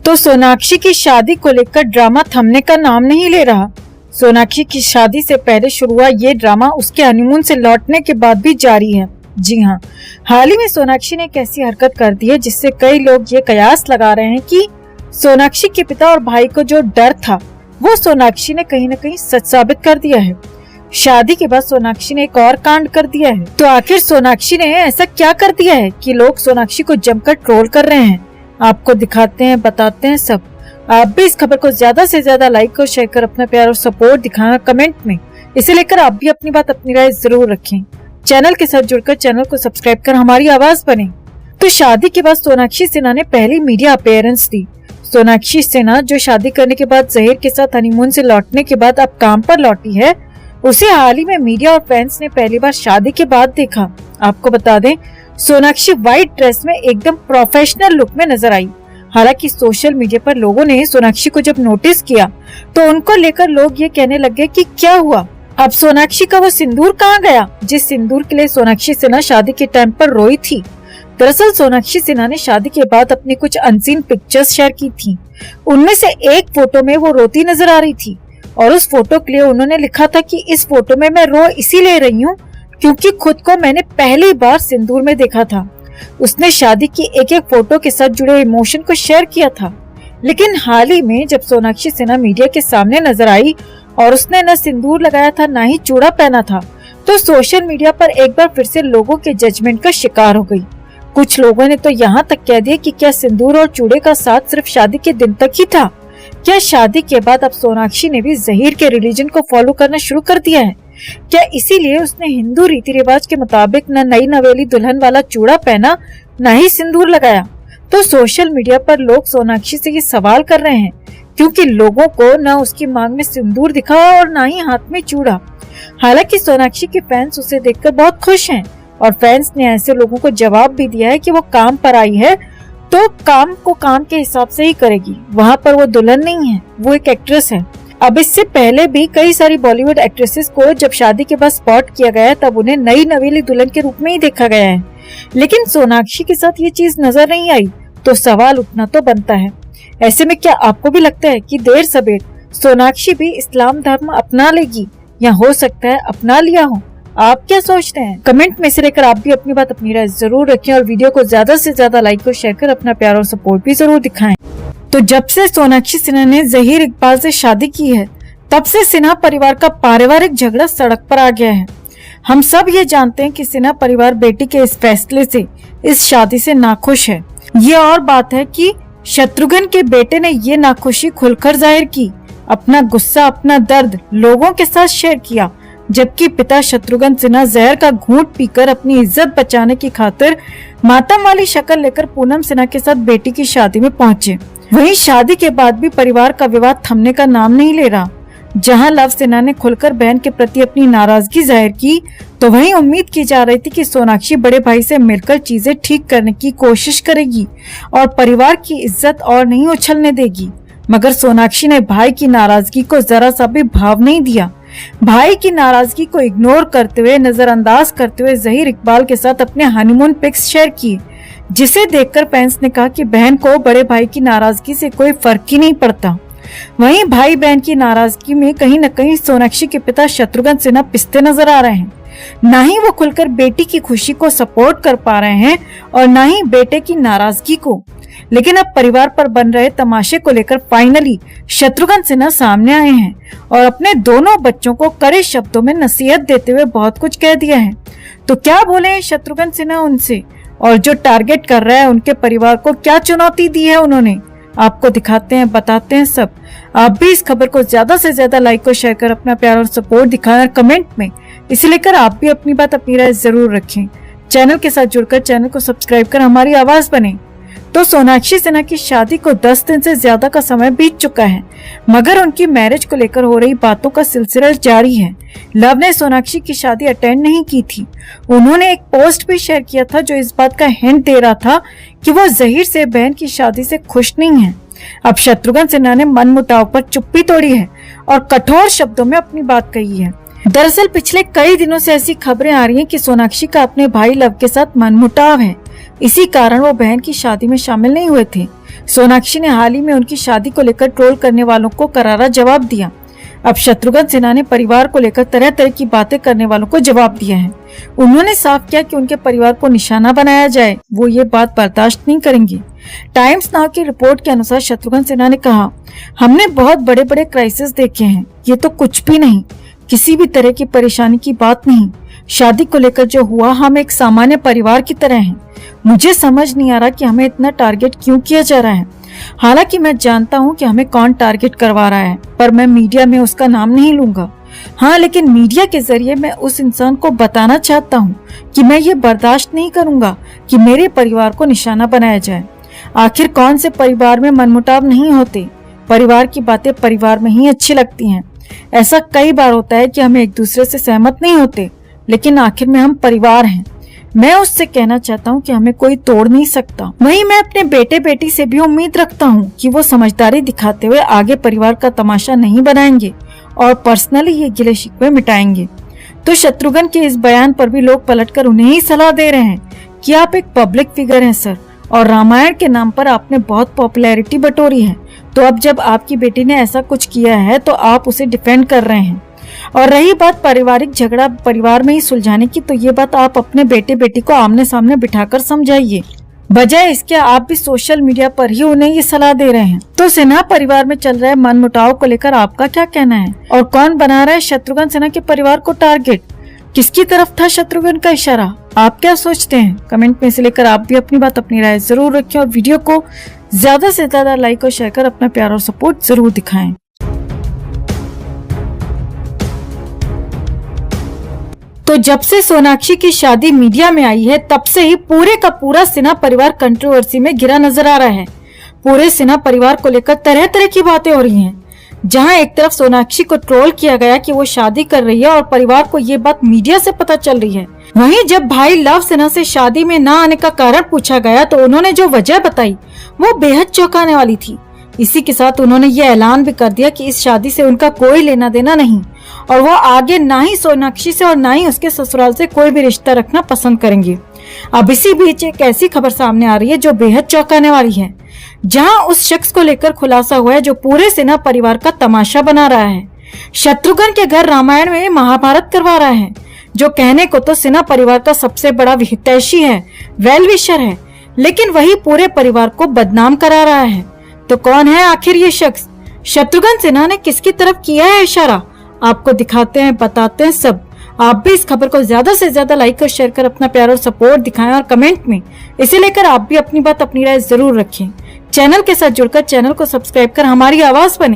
तो सोनाक्षी की शादी को लेकर ड्रामा थमने का नाम नहीं ले रहा। सोनाक्षी की शादी से पहले शुरू हुआ ये ड्रामा उसके हनीमून से लौटने के बाद भी जारी है। जी हाँ, हाल ही में सोनाक्षी ने एक ऐसी हरकत कर दी है जिससे कई लोग ये कयास लगा रहे हैं कि सोनाक्षी के पिता और भाई को जो डर था वो सोनाक्षी ने कहीं न कहीं सच साबित कर दिया है। शादी के बाद सोनाक्षी ने एक और कांड कर दिया है। तो आखिर सोनाक्षी ने ऐसा क्या कर दिया है कि लोग सोनाक्षी को जमकर ट्रोल कर रहे हैं? आपको दिखाते हैं, बताते हैं सब। आप भी इस खबर को ज्यादा से ज्यादा लाइक और शेयर कर अपना प्यार और सपोर्ट दिखाना कमेंट में। इसे लेकर आप भी अपनी बात, अपनी राय जरूर रखें। चैनल के साथ जुड़कर चैनल को सब्सक्राइब कर हमारी आवाज बने। तो शादी के बाद सोनाक्षी सिन्हा ने पहली मीडिया अपीयरेंस दी। सोनाक्षी सिन्हा जो शादी करने के बाद जहीर के साथ हनीमून से लौटने के बाद अब काम पर लौटी है, उसे हाल ही में मीडिया और फैंस ने पहली बार शादी के बाद देखा। आपको बता दें, सोनाक्षी व्हाइट ड्रेस में एकदम प्रोफेशनल लुक में नजर आई। हालांकि सोशल मीडिया पर लोगों ने सोनाक्षी को जब नोटिस किया तो उनको लेकर लोग ये कहने लगे कि क्या हुआ, अब सोनाक्षी का वो सिंदूर कहाँ गया जिस सिंदूर के लिए सोनाक्षी सिन्हा शादी के टाइम पर रोई थी। दरअसल सोनाक्षी सिन्हा ने शादी के बाद अपनी कुछ अनसीन पिक्चर्स शेयर की थी। उनमें से एक फोटो में वो रोती नजर आ रही थी और उस फोटो के लिए उन्होंने लिखा था कि इस फोटो में मैं रो इसीलिए रही हूँ क्योंकि खुद को मैंने पहली बार सिंदूर में देखा था। उसने शादी की एक एक फोटो के साथ जुड़े इमोशन को शेयर किया था। लेकिन हाल ही में जब सोनाक्षी सिन्हा मीडिया के सामने नजर आई और उसने न सिंदूर लगाया था न ही चूड़ा पहना था, तो सोशल मीडिया पर एक बार फिर से लोगों के जजमेंट का शिकार हो गई। कुछ लोगों ने तो यहाँ तक कह दिया कि क्या सिंदूर और चूड़े का साथ सिर्फ शादी के दिन तक ही था? क्या शादी के बाद अब सोनाक्षी ने भी जहीर के रिलीजन को फॉलो करना शुरू कर दिया है? क्या इसीलिए उसने हिंदू रीति रिवाज के मुताबिक न नई नवेली दुल्हन वाला चूड़ा पहना न ही सिंदूर लगाया? तो सोशल मीडिया पर लोग सोनाक्षी से ये सवाल कर रहे हैं क्योंकि लोगों को न उसकी मांग में सिंदूर दिखा और न ही हाथ में चूड़ा। हालांकि सोनाक्षी के फैंस उसे देखकर बहुत खुश हैं और फैंस ने ऐसे लोगों को जवाब भी दिया है कि वो काम पर आई है तो काम को काम के हिसाब से ही करेगी। वहाँ पर वो दुल्हन नहीं है, वो एक एक्ट्रेस है। अब इससे पहले भी कई सारी बॉलीवुड एक्ट्रेसेस को जब शादी के बाद स्पॉट किया गया है तब उन्हें नई नवेली दुल्हन के रूप में ही देखा गया है। लेकिन सोनाक्षी के साथ ये चीज नजर नहीं आई तो सवाल उठना तो बनता है। ऐसे में क्या आपको भी लगता है कि देर सबेर सोनाक्षी भी इस्लाम धर्म अपना लेगी या हो सकता है अपना लिया हो? आप क्या सोचते हैं? कमेंट में से लेकर आप भी अपनी बात, अपनी राय जरूर रखें और वीडियो को ज्यादा से ज्यादा लाइक और शेयर कर अपना प्यार और सपोर्ट भी जरूर दिखाएं। तो जब से सोनाक्षी सिन्हा ने जहीर इकबाल से शादी की है तब से सिन्हा परिवार का पारिवारिक झगड़ा सड़क पर आ गया है। हम सब ये जानते हैं कि सिन्हा परिवार बेटी के इस फैसले से, इस शादी से नाखुश है। ये और बात है कि शत्रुघ्न के बेटे ने ये नाखुशी खुलकर जाहिर की, अपना गुस्सा, अपना दर्द लोगों के साथ शेयर किया, जबकि पिता शत्रुघ्न सिन्हा जहर का घूंट पीकर अपनी इज्जत बचाने की खातिर मातम वाली शक्ल लेकर पूनम सिन्हा के साथ बेटी की शादी में पहुंचे। वहीं शादी के बाद भी परिवार का विवाद थमने का नाम नहीं ले रहा। जहां लव सिन्हा ने खुलकर बहन के प्रति अपनी नाराजगी जाहिर की तो वहीं उम्मीद की जा रही थी कि सोनाक्षी बड़े भाई से मिलकर चीजें ठीक करने की कोशिश करेगी और परिवार की इज्जत और नहीं उछलने देगी। मगर सोनाक्षी ने भाई की नाराजगी को जरा सा भी भाव नहीं दिया। भाई की नाराजगी को इग्नोर करते हुए, नजरअंदाज करते हुए जहीर इकबाल के साथ अपने हनीमून पिक्स शेयर किए, जिसे देखकर फैंस ने कहा कि बहन को बड़े भाई की नाराजगी से कोई फर्क ही नहीं पड़ता। वहीं भाई बहन की नाराजगी में कहीं न कहीं सोनाक्षी के पिता शत्रुघ्न सिन्हा पिसते नजर आ रहे हैं। न ही वो खुलकर बेटी की खुशी को सपोर्ट कर पा रहे हैं और न ही बेटे की नाराजगी को। लेकिन अब परिवार पर बन रहे तमाशे को लेकर फाइनली शत्रुघ्न सिन्हा सामने आए हैं और अपने दोनों बच्चों को कड़े शब्दों में नसीहत देते हुए बहुत कुछ कह दिया है। तो क्या बोले शत्रुघ्न सिन्हा उनसे, और जो टारगेट कर रहा है उनके परिवार को क्या चुनौती दी है उन्होंने? आपको दिखाते हैं, बताते हैं सब। आप भी इस खबर को ज्यादा से ज्यादा लाइक और शेयर कर अपना प्यार और सपोर्ट दिखाना कमेंट में। इसे लेकर आप भी अपनी बात, अपनी राय जरूर रखें। चैनल के साथ जुड़कर चैनल को सब्सक्राइब कर हमारी आवाज बने। तो सोनाक्षी सिन्हा की शादी को 10 दिन से ज्यादा का समय बीत चुका है, मगर उनकी मैरिज को लेकर हो रही बातों का सिलसिला जारी है। लव ने सोनाक्षी की शादी अटेंड नहीं की थी। उन्होंने एक पोस्ट भी शेयर किया था जो इस बात का हिंट दे रहा था कि वो जहीर से बहन की शादी से खुश नहीं है। अब शत्रुघ्न सिन्हा ने मन मुटाव पर चुप्पी तोड़ी है और कठोर शब्दों में अपनी बात कही है। दरअसल पिछले कई दिनों से ऐसी खबरें आ रही हैं कि सोनाक्षी का अपने भाई लव के साथ मनमुटाव है। इसी कारण वो बहन की शादी में शामिल नहीं हुए थे। सोनाक्षी ने हाल ही में उनकी शादी को लेकर ट्रोल करने वालों को करारा जवाब दिया। अब शत्रुघ्न सिन्हा ने परिवार को लेकर तरह तरह की बातें करने वालों को जवाब दिया है। उन्होंने साफ किया कि उनके परिवार को निशाना बनाया जाए, वो ये बात बर्दाश्त नहीं करेंगे। टाइम्स नाउ की रिपोर्ट के अनुसार शत्रुघ्न सिन्हा ने कहा, हमने बहुत बड़े बड़े क्राइसिस देखे हैं, ये तो कुछ भी नहीं, किसी भी तरह की परेशानी की बात नहीं। शादी को लेकर जो हुआ, हम एक सामान्य परिवार की तरह हैं। मुझे समझ नहीं आ रहा कि हमें इतना टारगेट क्यों किया जा रहा है। हालांकि मैं जानता हूं कि हमें कौन टारगेट करवा रहा है, पर मैं मीडिया में उसका नाम नहीं लूंगा। हाँ, लेकिन मीडिया के जरिए मैं उस इंसान को बताना चाहता हूं कि मैं ये बर्दाश्त नहीं करूंगा कि मेरे परिवार को निशाना बनाया जाए। आखिर कौन से परिवार में मनमुटाव नहीं होते? परिवार की बातें परिवार में ही अच्छी लगती हैं। ऐसा कई बार होता है कि हम एक दूसरे से सहमत नहीं होते, लेकिन आखिर में हम परिवार हैं। मैं उससे कहना चाहता हूँ कि हमें कोई तोड़ नहीं सकता। वहीं मैं अपने बेटे बेटी से भी उम्मीद रखता हूँ कि वो समझदारी दिखाते हुए आगे परिवार का तमाशा नहीं बनाएंगे और पर्सनली ये गिले शिकवे मिटाएंगे। तो शत्रुघ्न के इस बयान पर भी लोग पलटकर उन्हें ही सलाह दे रहे हैं कि आप एक पब्लिक फिगर हैं सर, और रामायण के नाम पर आपने बहुत पॉपुलैरिटी बटोरी है, तो अब जब आपकी बेटी ने ऐसा कुछ किया है तो आप उसे डिफेंड कर रहे हैं। और रही बात पारिवारिक झगड़ा परिवार में ही सुलझाने की, तो ये बात आप अपने बेटे बेटी को आमने सामने बिठाकर समझाइए, बजाय इसके आप भी सोशल मीडिया पर ही उन्हें ये सलाह दे रहे हैं। तो सिन्हा परिवार में चल रहे मनमुटाव को लेकर आपका क्या कहना है, और कौन बना रहा है शत्रुघ्न सिन्हा के परिवार को टारगेट? किसकी तरफ था शत्रुघ्न का इशारा? आप क्या सोचते हैं? कमेंट में से लेकर आप भी अपनी बात, अपनी राय जरूर रखें, और वीडियो को ज्यादा से ज्यादा लाइक और शेयर कर अपना प्यार और सपोर्ट जरूर दिखाएं। तो जब से सोनाक्षी की शादी मीडिया में आई है, तब से ही पूरे का पूरा सिन्हा परिवार कंट्रोवर्सी में घिरा नजर आ रहा है। पूरे सिन्हा परिवार को लेकर तरह तरह की बातें हो रही हैं। जहां एक तरफ सोनाक्षी को ट्रोल किया गया कि वो शादी कर रही है और परिवार को ये बात मीडिया से पता चल रही है, वहीं जब भाई लव सिन्हा से शादी में न आने का कारण पूछा गया तो उन्होंने जो वजह बताई वो बेहद चौंकाने वाली थी। इसी के साथ उन्होंने ये ऐलान भी कर दिया कि इस शादी से उनका कोई लेना देना नहीं, और वो आगे ना ही सोनाक्षी से और ना ही उसके ससुराल से कोई भी रिश्ता रखना पसंद करेंगे। अब इसी बीच एक ऐसी खबर सामने आ रही है जो बेहद चौंकाने वाली है, जहां उस शख्स को लेकर खुलासा हुआ है जो पूरे सिन्हा परिवार का तमाशा बना रहा है। शत्रुघ्न के घर रामायण में महाभारत करवा रहा है, जो कहने को तो सिन्हा परिवार का सबसे बड़ा हितैषी है, वेल विशर है, लेकिन वही पूरे परिवार को बदनाम करा रहा है। तो कौन है आखिर ये शख्स? शत्रुघ्न सिन्हा ने किसकी तरफ किया है इशारा? आपको दिखाते हैं, बताते हैं सब। आप भी इस खबर को ज्यादा से ज्यादा लाइक और शेयर कर अपना प्यार और सपोर्ट दिखाएं, और कमेंट में इसे लेकर आप भी अपनी बात, अपनी राय जरूर रखें। चैनल के साथ जुड़कर चैनल को सब्सक्राइब कर हमारी आवाज बने।